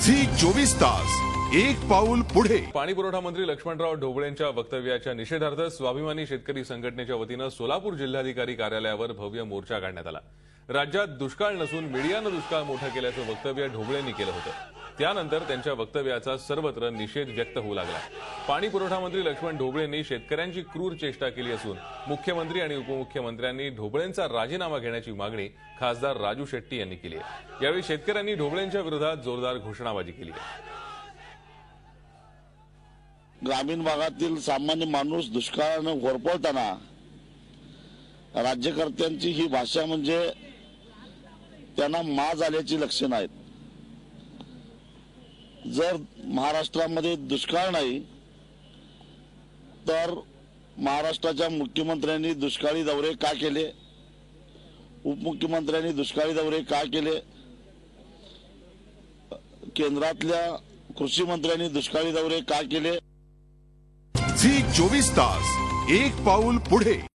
Zee 24 तास एक पाऊल पुढे। पाणीपुरवठा मंत्री लक्ष्मणराव ढोबळेंच्या वक्तव्याच्या निषेधार्थ स्वाभिमानी शेतकरी संघटनेच्या वतीने सोलापूर जिल्हाधिकारी कार्यालयावर भव्य मोर्चा काढण्यात आला। राज्यात दुष्काळ नसून मीडियाने दुष्काळ मोठा केल्याचं वक्तव्य ढोबळेंनी केलं होतं। त्यानंतर त्यांच्या वक्तव्याचा सर्वत्र निषेध व्यक्त होऊ लागला। पाणीपुरवठा मंत्री लक्ष्मण ढोबळेंनी शेतकऱ्यांची क्रूर चेष्टा केली असून मुख्यमंत्री आणि उपमुख्यमंत्र्यांनी ढोबळेंचा राजीनामा घेण्याची मागणी खासदार राजू शेट्टी यांनी केली आहे। यावेळी शेतकऱ्यांनी ढोबळेंच्या विरोधात जोरदार घोषणाबाजी केली आहे। ग्रामीण भागातील सामान्य माणूस दुष्काळाने होरपळताना राज्यकर्त्यांची ही भाषा म्हणजे त्यांना माज आल्याची लक्षणं आहेत। जर महाराष्ट्रामध्ये दुष्काळ नाही तर महाराष्ट्राच्या मुख्यमंत्र्यांनी दुष्काळी दौरे का केले, उपमुख्यमंत्र्यांनी दुष्काळी दौरे का केले, केंद्रातल्या कृषी मंत्र्यांनी दुष्काळी दौरे का केले। झी 24 तास एक पाऊल पुढे।